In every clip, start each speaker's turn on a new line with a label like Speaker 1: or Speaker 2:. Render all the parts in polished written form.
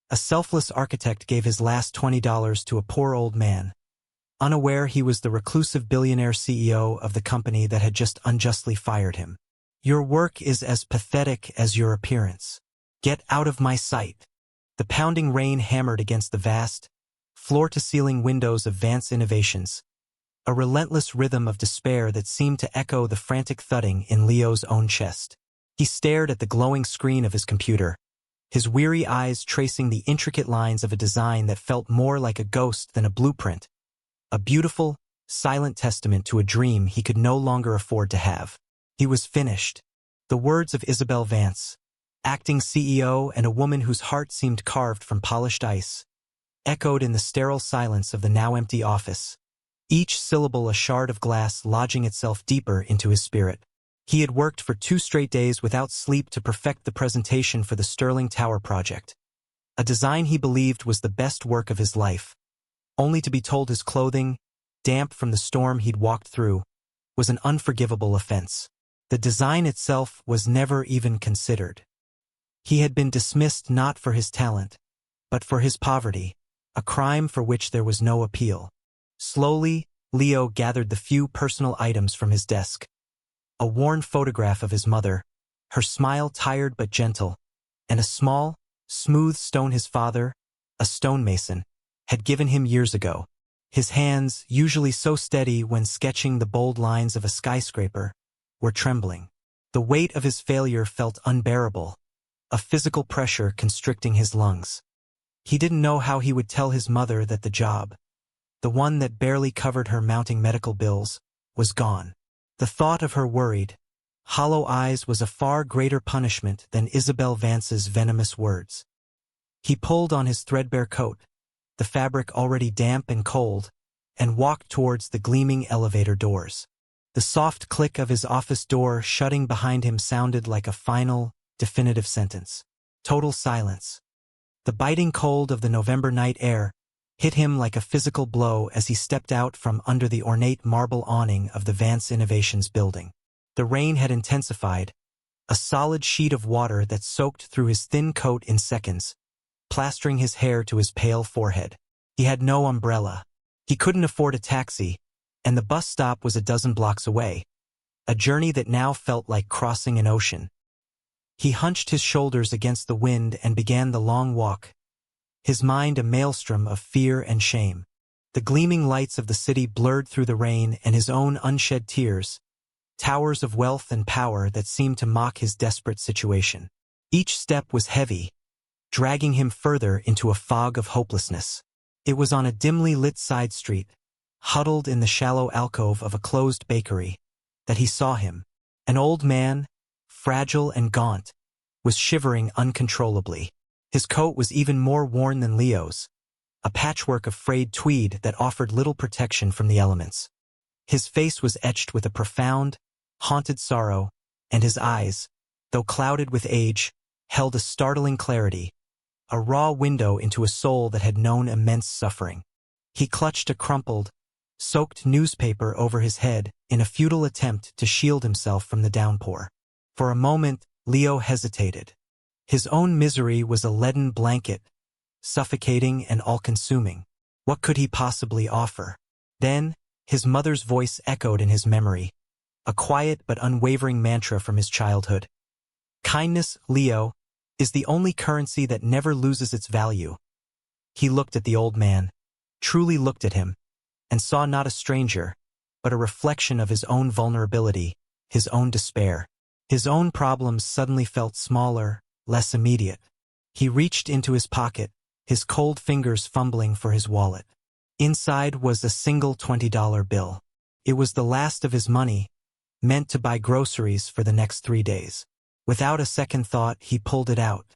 Speaker 1: A selfless architect gave his last $20 to a poor old man, unaware he was the reclusive billionaire CEO of the company that had just unjustly fired him. Your work is as pathetic as your appearance. Get out of my sight. The pounding rain hammered against the vast, floor-to-ceiling windows of Vance Innovations, a relentless rhythm of despair that seemed to echo the frantic thudding in Leo's own chest. He stared at the glowing screen of his computer, his weary eyes tracing the intricate lines of a design that felt more like a ghost than a blueprint, a beautiful, silent testament to a dream he could no longer afford to have. He was finished. The words of Isabel Vance, acting CEO and a woman whose heart seemed carved from polished ice, echoed in the sterile silence of the now empty office, each syllable a shard of glass lodging itself deeper into his spirit. He had worked for 2 straight days without sleep to perfect the presentation for the Sterling Tower project, a design he believed was the best work of his life, only to be told his clothing, damp from the storm he'd walked through, was an unforgivable offense. The design itself was never even considered. He had been dismissed not for his talent, but for his poverty, a crime for which there was no appeal. Slowly, Leo gathered the few personal items from his desk. A worn photograph of his mother, her smile tired but gentle, and a small, smooth stone his father, a stonemason, had given him years ago. His hands, usually so steady when sketching the bold lines of a skyscraper, were trembling. The weight of his failure felt unbearable, a physical pressure constricting his lungs. He didn't know how he would tell his mother that the job, the one that barely covered her mounting medical bills, was gone. The thought of her worried, hollow eyes was a far greater punishment than Isabel Vance's venomous words. He pulled on his threadbare coat, the fabric already damp and cold, and walked towards the gleaming elevator doors. The soft click of his office door shutting behind him sounded like a final, definitive sentence. Total silence. The biting cold of the November night air hit him like a physical blow as he stepped out from under the ornate marble awning of the Vance Innovations building. The rain had intensified, a solid sheet of water that soaked through his thin coat in seconds, plastering his hair to his pale forehead. He had no umbrella. He couldn't afford a taxi, and the bus stop was a dozen blocks away, a journey that now felt like crossing an ocean. He hunched his shoulders against the wind and began the long walk, his mind a maelstrom of fear and shame. The gleaming lights of the city blurred through the rain and his own unshed tears, towers of wealth and power that seemed to mock his desperate situation. Each step was heavy, dragging him further into a fog of hopelessness. It was on a dimly lit side street, huddled in the shallow alcove of a closed bakery, that he saw him. An old man, fragile and gaunt, was shivering uncontrollably. His coat was even more worn than Leo's, a patchwork of frayed tweed that offered little protection from the elements. His face was etched with a profound, haunted sorrow, and his eyes, though clouded with age, held a startling clarity, a raw window into a soul that had known immense suffering. He clutched a crumpled, soaked newspaper over his head in a futile attempt to shield himself from the downpour. For a moment, Leo hesitated. His own misery was a leaden blanket, suffocating and all-consuming. What could he possibly offer? Then, his mother's voice echoed in his memory, a quiet but unwavering mantra from his childhood. Kindness, Leo, is the only currency that never loses its value. He looked at the old man, truly looked at him, and saw not a stranger, but a reflection of his own vulnerability, his own despair. His own problems suddenly felt smaller, less immediate. He reached into his pocket, his cold fingers fumbling for his wallet. Inside was a single $20 bill. It was the last of his money, meant to buy groceries for the next 3 days. Without a second thought, he pulled it out.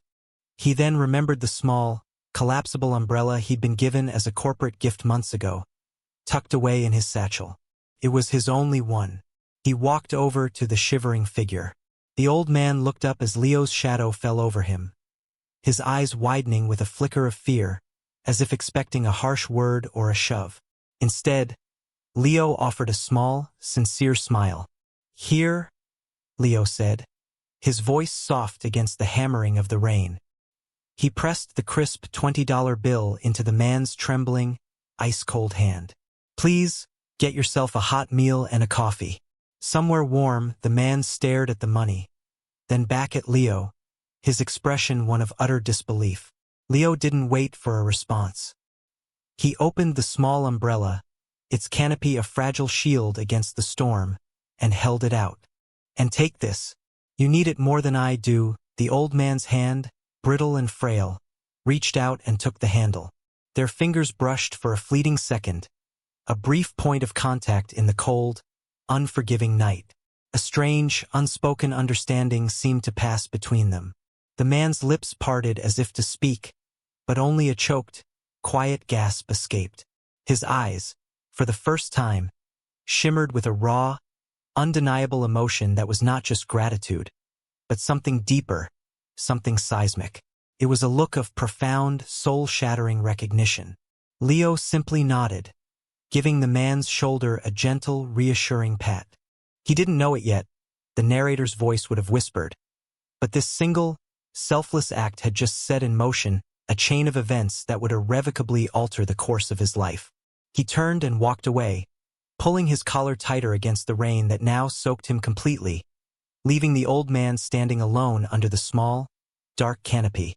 Speaker 1: He then remembered the small, collapsible umbrella he'd been given as a corporate gift months ago, tucked away in his satchel. It was his only one. He walked over to the shivering figure. The old man looked up as Leo's shadow fell over him, his eyes widening with a flicker of fear, as if expecting a harsh word or a shove. Instead, Leo offered a small, sincere smile. "Here," Leo said, his voice soft against the hammering of the rain. He pressed the crisp $20 bill into the man's trembling, ice-cold hand. "Please, get yourself a hot meal and a coffee." Somewhere warm, the man stared at the money, then back at Leo, his expression one of utter disbelief. Leo didn't wait for a response. He opened the small umbrella, its canopy a fragile shield against the storm, and held it out. "And take this. You need it more than I do." The old man's hand, brittle and frail, reached out and took the handle. Their fingers brushed for a fleeting second, a brief point of contact in the cold, unforgiving night. A strange, unspoken understanding seemed to pass between them. The man's lips parted as if to speak, but only a choked, quiet gasp escaped. His eyes, for the first time, shimmered with a raw, undeniable emotion that was not just gratitude, but something deeper, something seismic. It was a look of profound, soul-shattering recognition. Leo simply nodded, giving the man's shoulder a gentle, reassuring pat. He didn't know it yet, the narrator's voice would have whispered, but this single, selfless act had just set in motion a chain of events that would irrevocably alter the course of his life. He turned and walked away, pulling his collar tighter against the rain that now soaked him completely, leaving the old man standing alone under the small, dark canopy,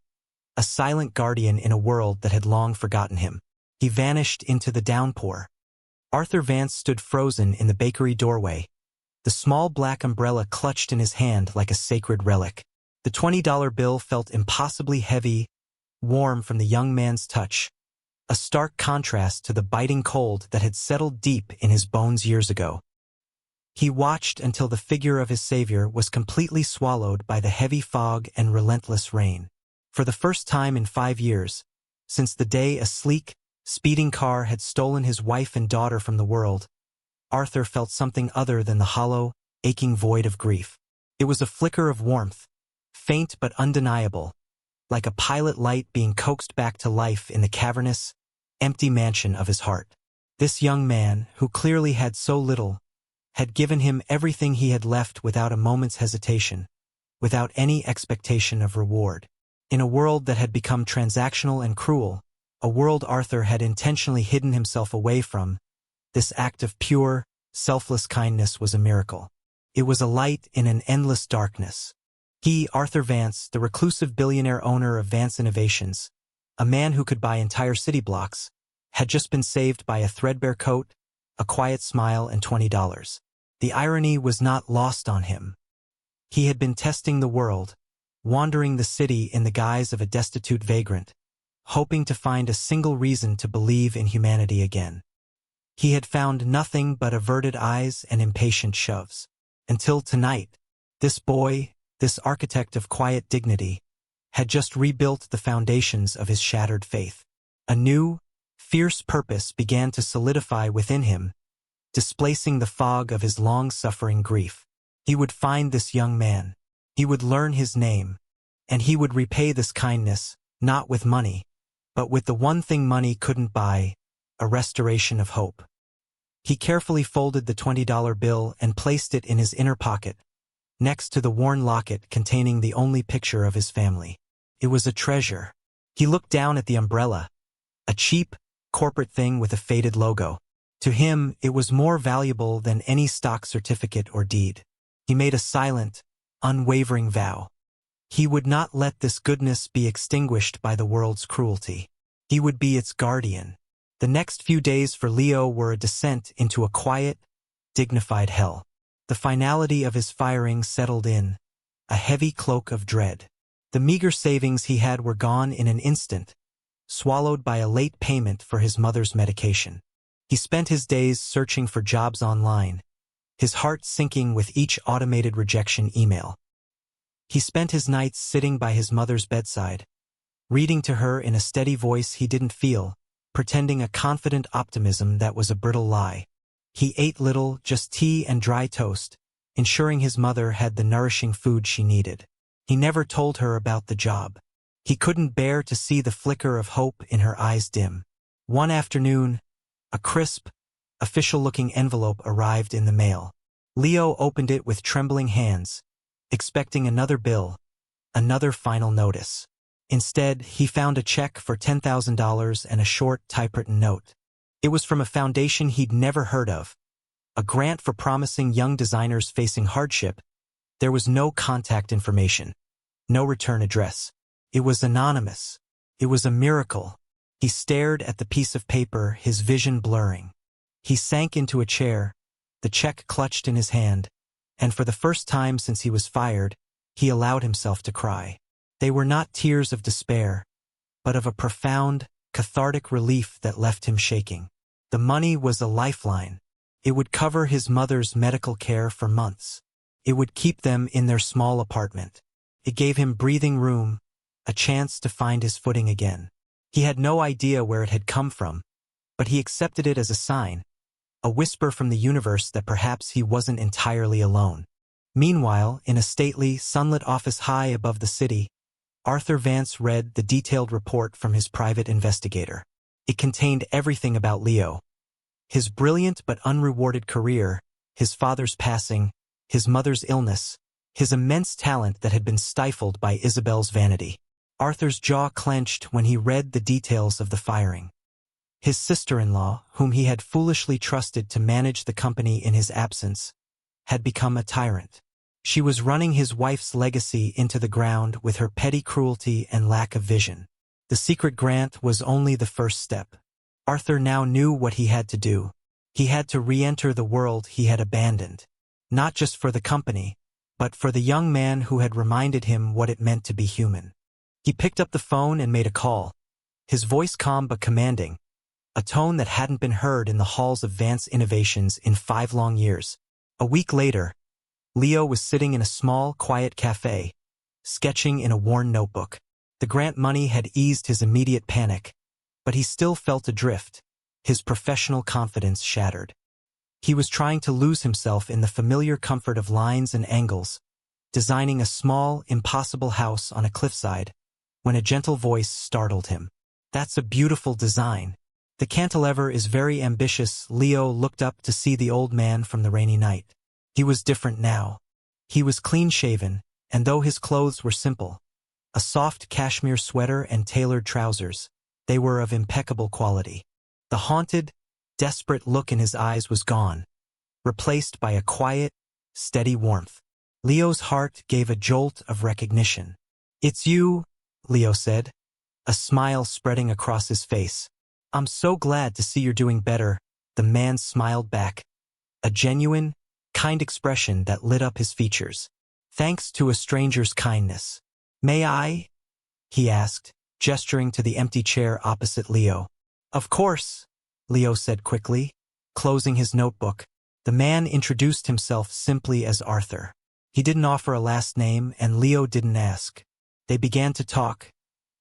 Speaker 1: a silent guardian in a world that had long forgotten him. He vanished into the downpour. Arthur Vance stood frozen in the bakery doorway, the small black umbrella clutched in his hand like a sacred relic. The $20 bill felt impossibly heavy, warm from the young man's touch, a stark contrast to the biting cold that had settled deep in his bones years ago. He watched until the figure of his savior was completely swallowed by the heavy fog and relentless rain. For the first time in 5 years, since the day a sleek, speeding car had stolen his wife and daughter from the world, Arthur felt something other than the hollow, aching void of grief. It was a flicker of warmth, faint but undeniable, like a pilot light being coaxed back to life in the cavernous, empty mansion of his heart. This young man, who clearly had so little, had given him everything he had left without a moment's hesitation, without any expectation of reward. In a world that had become transactional and cruel, a world Arthur had intentionally hidden himself away from, this act of pure, selfless kindness was a miracle. It was a light in an endless darkness. He, Arthur Vance, the reclusive billionaire owner of Vance Innovations, a man who could buy entire city blocks, had just been saved by a threadbare coat, a quiet smile, and $20. The irony was not lost on him. He had been testing the world, wandering the city in the guise of a destitute vagrant, hoping to find a single reason to believe in humanity again. He had found nothing but averted eyes and impatient shoves. Until tonight, this boy, this architect of quiet dignity, had just rebuilt the foundations of his shattered faith. A new, fierce purpose began to solidify within him, displacing the fog of his long-suffering grief. He would find this young man. He would learn his name, and he would repay this kindness, not with money, but with the one thing money couldn't buy, a restoration of hope. He carefully folded the $20 bill and placed it in his inner pocket, next to the worn locket containing the only picture of his family. It was a treasure. He looked down at the umbrella, a cheap, corporate thing with a faded logo. To him, it was more valuable than any stock certificate or deed. He made a silent, unwavering vow. He would not let this goodness be extinguished by the world's cruelty. He would be its guardian. The next few days for Leo were a descent into a quiet, dignified hell. The finality of his firing settled in, a heavy cloak of dread. The meager savings he had were gone in an instant, swallowed by a late payment for his mother's medication. He spent his days searching for jobs online, his heart sinking with each automated rejection email. He spent his nights sitting by his mother's bedside, reading to her in a steady voice he didn't feel, pretending a confident optimism that was a brittle lie. He ate little, just tea and dry toast, ensuring his mother had the nourishing food she needed. He never told her about the job. He couldn't bear to see the flicker of hope in her eyes dim. One afternoon, a crisp, official-looking envelope arrived in the mail. Leo opened it with trembling hands, expecting another bill, another final notice. Instead, he found a check for $10,000 and a short, typewritten note. It was from a foundation he'd never heard of, a grant for promising young designers facing hardship. There was no contact information, no return address. It was anonymous. It was a miracle. He stared at the piece of paper, his vision blurring. He sank into a chair, the check clutched in his hand, and for the first time since he was fired, he allowed himself to cry. They were not tears of despair, but of a profound, cathartic relief that left him shaking. The money was a lifeline. It would cover his mother's medical care for months. It would keep them in their small apartment. It gave him breathing room, a chance to find his footing again. He had no idea where it had come from, but he accepted it as a sign, a whisper from the universe that perhaps he wasn't entirely alone. Meanwhile, in a stately, sunlit office high above the city, Arthur Vance read the detailed report from his private investigator. It contained everything about Leo. His brilliant but unrewarded career, his father's passing, his mother's illness, his immense talent that had been stifled by Isabel's vanity. Arthur's jaw clenched when he read the details of the firing. His sister-in-law, whom he had foolishly trusted to manage the company in his absence, had become a tyrant. She was running his wife's legacy into the ground with her petty cruelty and lack of vision. The secret grant was only the first step. Arthur now knew what he had to do. He had to re-enter the world he had abandoned, not just for the company, but for the young man who had reminded him what it meant to be human. He picked up the phone and made a call, his voice calm but commanding, a tone that hadn't been heard in the halls of Vance Innovations in 5 long years. A week later, Leo was sitting in a small, quiet cafe, sketching in a worn notebook. The grant money had eased his immediate panic, but he still felt adrift, his professional confidence shattered. He was trying to lose himself in the familiar comfort of lines and angles, designing a small, impossible house on a cliffside, when a gentle voice startled him. "That's a beautiful design. The cantilever is very ambitious." Leo looked up to see the old man from the rainy night. He was different now. He was clean-shaven, and though his clothes were simple, a soft cashmere sweater and tailored trousers, they were of impeccable quality. The haunted, desperate look in his eyes was gone, replaced by a quiet, steady warmth. Leo's heart gave a jolt of recognition. "It's you," Leo said, a smile spreading across his face. "I'm so glad to see you're doing better." The man smiled back, a genuine, kind expression that lit up his features. "Thanks to a stranger's kindness. May I?" he asked, gesturing to the empty chair opposite Leo. "Of course," Leo said quickly, closing his notebook. The man introduced himself simply as Arthur. He didn't offer a last name, and Leo didn't ask. They began to talk,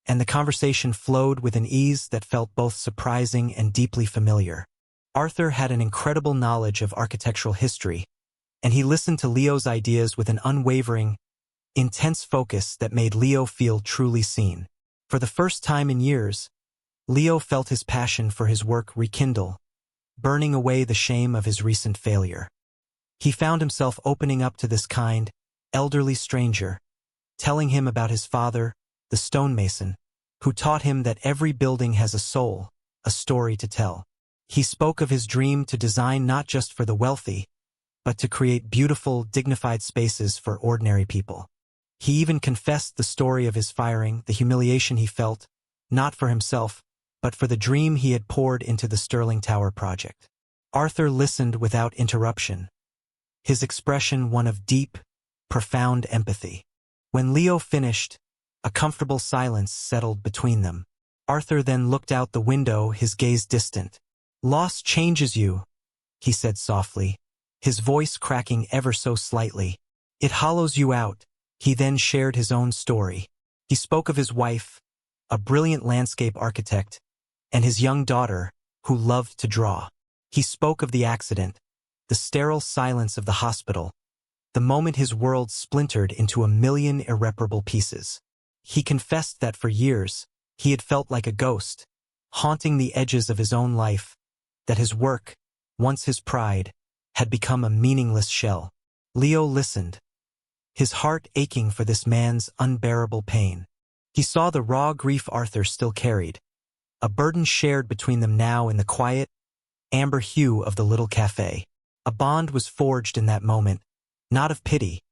Speaker 1: and the conversation flowed with an ease that felt both surprising and deeply familiar. Arthur had an incredible knowledge of architectural history, and he listened to Leo's ideas with an unwavering, intense focus that made Leo feel truly seen. For the first time in years, Leo felt his passion for his work rekindle, burning away the shame of his recent failure. He found himself opening up to this kind, elderly stranger, telling him about his father, the stonemason, who taught him that every building has a soul, a story to tell. He spoke of his dream to design not just for the wealthy, but to create beautiful, dignified spaces for ordinary people. He even confessed the story of his firing, the humiliation he felt, not for himself, but for the dream he had poured into the Sterling Tower project. Arthur listened without interruption, his expression one of deep, profound empathy. When Leo finished, a comfortable silence settled between them. Arthur then looked out the window, his gaze distant. "Loss changes you," he said softly, his voice cracking ever so slightly. "It hollows you out." He then shared his own story. He spoke of his wife, a brilliant landscape architect, and his young daughter, who loved to draw. He spoke of the accident, the sterile silence of the hospital, the moment his world splintered into a million irreparable pieces. He confessed that for years, he had felt like a ghost, haunting the edges of his own life, that his work, once his pride, had become a meaningless shell. Leo listened, his heart aching for this man's unbearable pain. He saw the raw grief Arthur still carried, a burden shared between them now in the quiet, amber hue of the little cafe. A bond was forged in that moment, not of pity,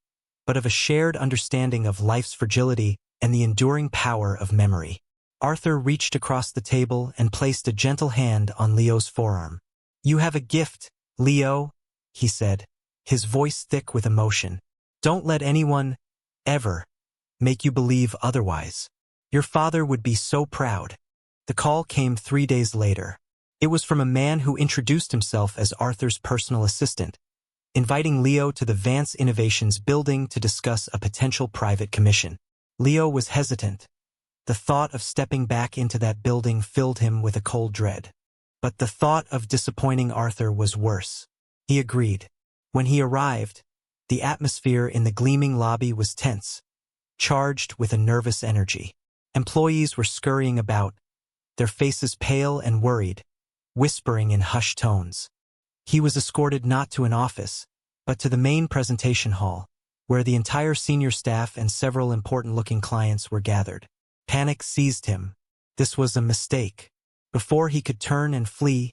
Speaker 1: but of a shared understanding of life's fragility and the enduring power of memory. Arthur reached across the table and placed a gentle hand on Leo's forearm. "You have a gift, Leo," he said, his voice thick with emotion. "Don't let anyone, ever, make you believe otherwise. Your father would be so proud." The call came 3 days later. It was from a man who introduced himself as Arthur's personal assistant, inviting Leo to the Vance Innovations building to discuss a potential private commission. Leo was hesitant. The thought of stepping back into that building filled him with a cold dread. But the thought of disappointing Arthur was worse. He agreed. When he arrived, the atmosphere in the gleaming lobby was tense, charged with a nervous energy. Employees were scurrying about, their faces pale and worried, whispering in hushed tones. He was escorted not to an office, but to the main presentation hall, where the entire senior staff and several important-looking clients were gathered. Panic seized him. This was a mistake. Before he could turn and flee,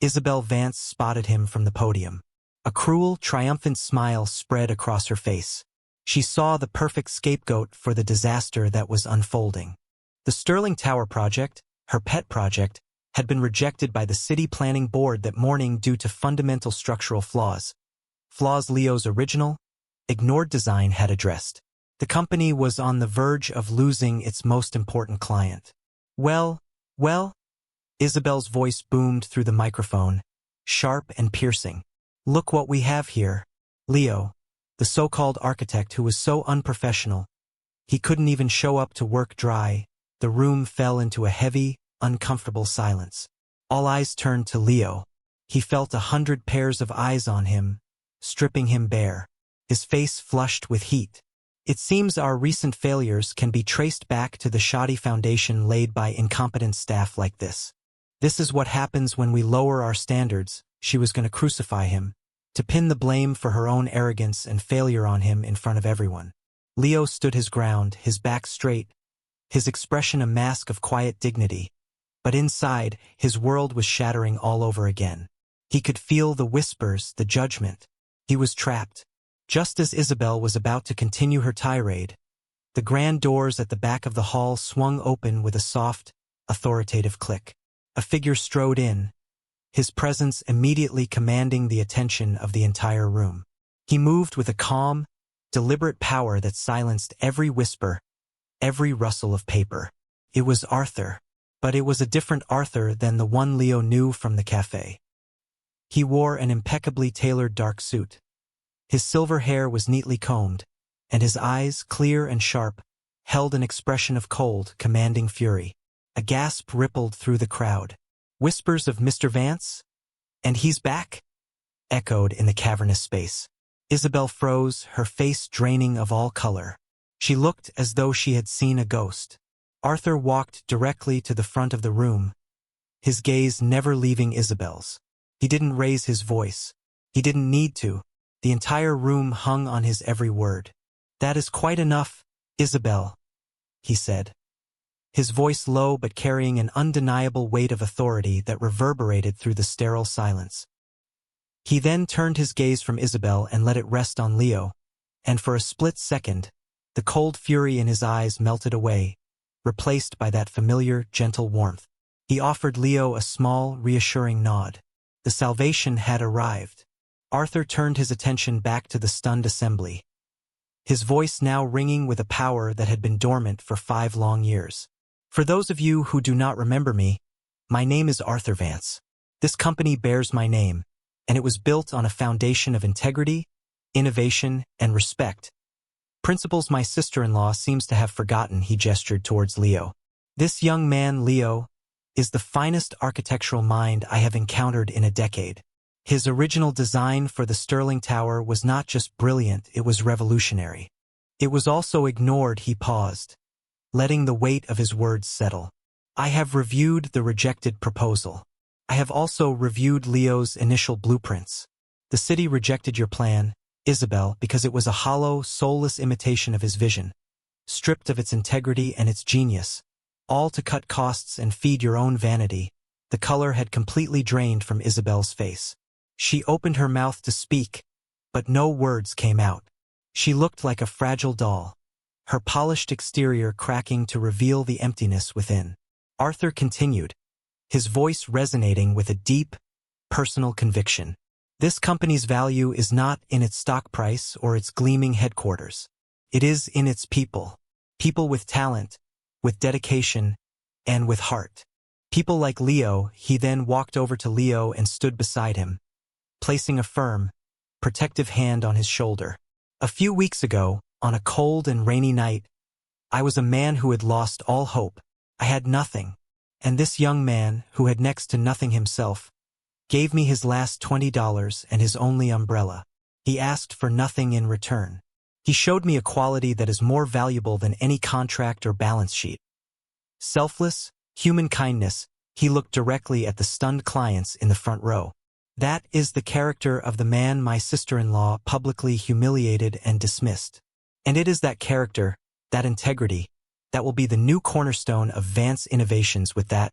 Speaker 1: Isabel Vance spotted him from the podium. A cruel, triumphant smile spread across her face. She saw the perfect scapegoat for the disaster that was unfolding. The Sterling Tower project, her pet project, had been rejected by the city planning board that morning due to fundamental structural flaws. Flaws Leo's original, ignored design had addressed. The company was on the verge of losing its most important client. Well, Isabel's voice boomed through the microphone, sharp and piercing. "Look what we have here." Leo, the so-called architect who was so unprofessional, he couldn't even show up to work dry. The room fell into a heavy, uncomfortable silence. All eyes turned to Leo. He felt 100 pairs of eyes on him, stripping him bare. His face flushed with heat. "It seems our recent failures can be traced back to the shoddy foundation laid by incompetent staff like this. This is what happens when we lower our standards." She was going to crucify him, to pin the blame for her own arrogance and failure on him in front of everyone. Leo stood his ground, his back straight, his expression a mask of quiet dignity. But inside, his world was shattering all over again. He could feel the whispers, the judgment. He was trapped. Just as Isabel was about to continue her tirade, the grand doors at the back of the hall swung open with a soft, authoritative click. A figure strode in, his presence immediately commanding the attention of the entire room. He moved with a calm, deliberate power that silenced every whisper, every rustle of paper. It was Arthur, but it was a different Arthur than the one Leo knew from the cafe. He wore an impeccably tailored dark suit. His silver hair was neatly combed, and his eyes, clear and sharp, held an expression of cold, commanding fury. A gasp rippled through the crowd. Whispers of "Mr. Vance? And he's back?" echoed in the cavernous space. Isabel froze, her face draining of all color. She looked as though she had seen a ghost. Arthur walked directly to the front of the room, his gaze never leaving Isabel's. He didn't raise his voice. He didn't need to. The entire room hung on his every word. "That is quite enough, Isabel," he said, his voice low but carrying an undeniable weight of authority that reverberated through the sterile silence. He then turned his gaze from Isabel and let it rest on Leo, and for a split second, the cold fury in his eyes melted away, replaced by that familiar, gentle warmth. He offered Leo a small, reassuring nod. The salvation had arrived. Arthur turned his attention back to the stunned assembly, his voice now ringing with a power that had been dormant for 5 long years. "For those of you who do not remember me, my name is Arthur Vance. This company bears my name, and it was built on a foundation of integrity, innovation, and respect. Principles my sister-in-law seems to have forgotten." He gestured towards Leo. "This young man, Leo, is the finest architectural mind I have encountered in a decade. His original design for the Sterling Tower was not just brilliant, it was revolutionary. It was also ignored." He paused, letting the weight of his words settle. "I have reviewed the rejected proposal. I have also reviewed Leo's initial blueprints. The city rejected your plan, Isabel, because it was a hollow, soulless imitation of his vision. stripped of its integrity and its genius, all to cut costs and feed your own vanity. The color had completely drained from Isabel's face. She opened her mouth to speak, but no words came out. She looked like a fragile doll, her polished exterior cracking to reveal the emptiness within. Arthur continued, his voice resonating with a deep, personal conviction. This company's value is not in its stock price or its gleaming headquarters. It is in its people. People with talent, with dedication, and with heart. People like Leo. He then walked over to Leo and stood beside him, placing a firm, protective hand on his shoulder. A few weeks ago, on a cold and rainy night, I was a man who had lost all hope. I had nothing. And this young man, who had next to nothing himself, gave me his last $20 and his only umbrella. He asked for nothing in return. He showed me a quality that is more valuable than any contract or balance sheet. Selfless, human kindness. He looked directly at the stunned clients in the front row. That is the character of the man my sister-in-law publicly humiliated and dismissed. And it is that character, that integrity, that will be the new cornerstone of Vance Innovations. With that,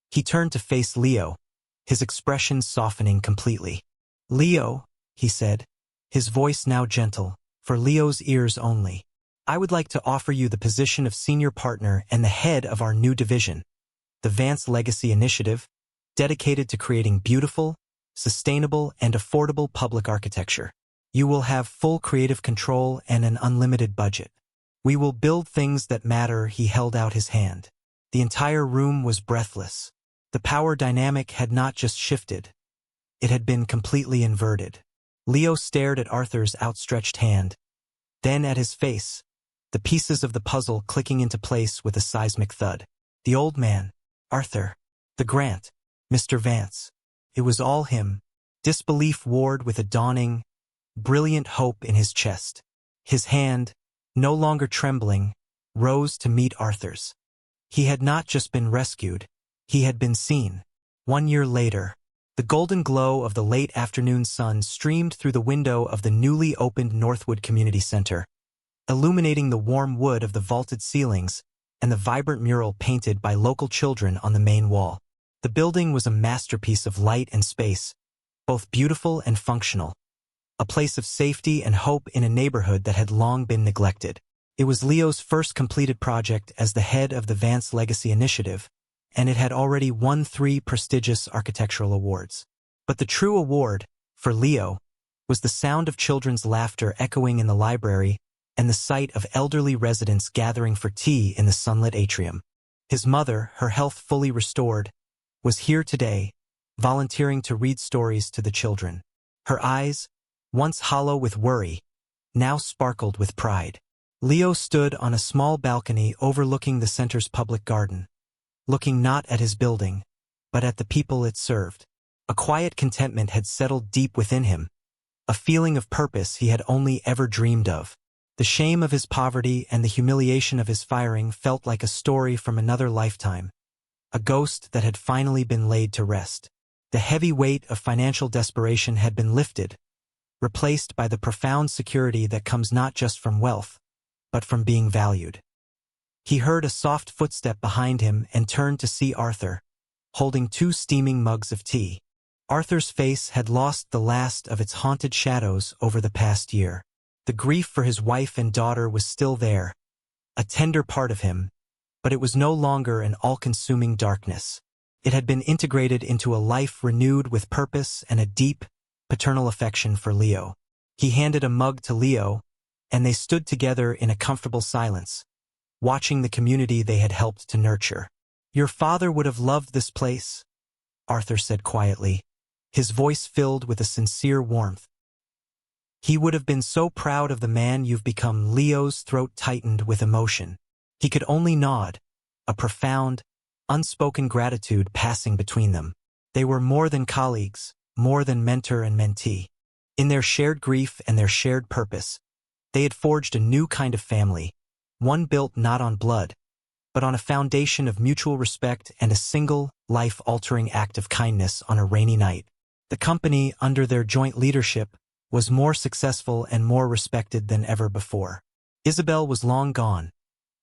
Speaker 1: he turned to face Leo, his expression softening completely. Leo, he said, his voice now gentle, for Leo's ears only. I would like to offer you the position of senior partner and the head of our new division, the Vance Legacy Initiative, dedicated to creating beautiful, sustainable, and affordable public architecture. You will have full creative control and an unlimited budget. We will build things that matter. He held out his hand. The entire room was breathless. The power dynamic had not just shifted. It had been completely inverted. Leo stared at Arthur's outstretched hand, then at his face, the pieces of the puzzle clicking into place with a seismic thud. The old man, Arthur, the Grant, Mr. Vance. It was all him. Disbelief warred with a dawning, brilliant hope in his chest. His hand, no longer trembling, rose to meet Arthur's. He had not just been rescued, he had been seen. 1 year later, the golden glow of the late afternoon sun streamed through the window of the newly opened Northwood Community Center, illuminating the warm wood of the vaulted ceilings and the vibrant mural painted by local children on the main wall. The building was a masterpiece of light and space, both beautiful and functional, a place of safety and hope in a neighborhood that had long been neglected. It was Leo's first completed project as the head of the Vance Legacy Initiative, and it had already won 3 prestigious architectural awards. But the true award, for Leo, was the sound of children's laughter echoing in the library and the sight of elderly residents gathering for tea in the sunlit atrium. His mother, her health fully restored, was here today, volunteering to read stories to the children. Her eyes, once hollow with worry, now sparkled with pride. Leo stood on a small balcony overlooking the center's public garden, looking not at his building, but at the people it served. A quiet contentment had settled deep within him, a feeling of purpose he had only ever dreamed of. The shame of his poverty and the humiliation of his firing felt like a story from another lifetime, a ghost that had finally been laid to rest. The heavy weight of financial desperation had been lifted, replaced by the profound security that comes not just from wealth, but from being valued. He heard a soft footstep behind him and turned to see Arthur, holding 2 steaming mugs of tea. Arthur's face had lost the last of its haunted shadows over the past year. The grief for his wife and daughter was still there, a tender part of him, but it was no longer an all-consuming darkness. It had been integrated into a life renewed with purpose and a deep, paternal affection for Leo. He handed a mug to Leo, and they stood together in a comfortable silence, watching the community they had helped to nurture. "Your father would have loved this place," Arthur said quietly, his voice filled with a sincere warmth. "He would have been so proud of the man you've become." Leo's throat tightened with emotion. He could only nod, a profound, unspoken gratitude passing between them. They were more than colleagues, more than mentor and mentee. In their shared grief and their shared purpose, they had forged a new kind of family, one built not on blood, but on a foundation of mutual respect and a single, life-altering act of kindness on a rainy night. The company, under their joint leadership, was more successful and more respected than ever before. Isabel was long gone,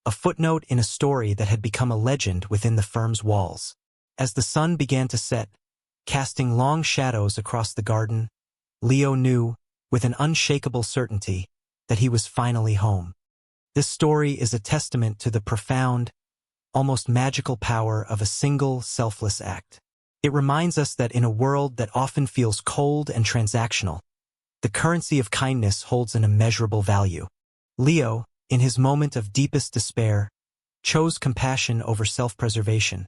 Speaker 1: a footnote in a story that had become a legend within the firm's walls. As the sun began to set, casting long shadows across the garden, Leo knew, with an unshakable certainty, that he was finally home. This story is a testament to the profound, almost magical power of a single, selfless act. It reminds us that in a world that often feels cold and transactional, the currency of kindness holds an immeasurable value. Leo, in his moment of deepest despair, chose compassion over self-preservation,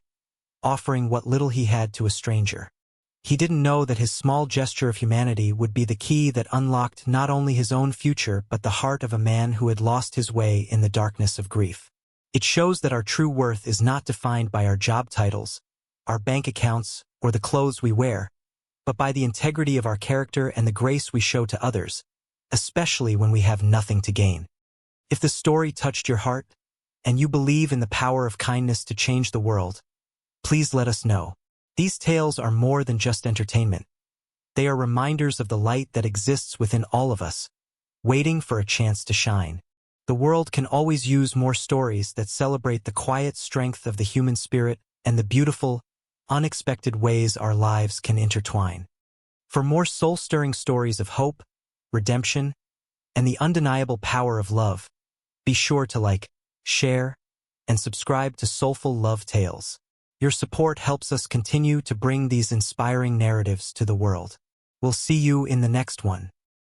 Speaker 1: offering what little he had to a stranger. He didn't know that his small gesture of humanity would be the key that unlocked not only his own future but the heart of a man who had lost his way in the darkness of grief. It shows that our true worth is not defined by our job titles, our bank accounts, or the clothes we wear, but by the integrity of our character and the grace we show to others, especially when we have nothing to gain. If the story touched your heart, and you believe in the power of kindness to change the world, please let us know. These tales are more than just entertainment. They are reminders of the light that exists within all of us, waiting for a chance to shine. The world can always use more stories that celebrate the quiet strength of the human spirit and the beautiful, unexpected ways our lives can intertwine. For more soul-stirring stories of hope, redemption, and the undeniable power of love, be sure to like, share, and subscribe to Soulful Love Tales. Your support helps us continue to bring these inspiring narratives to the world. We'll see you in the next one.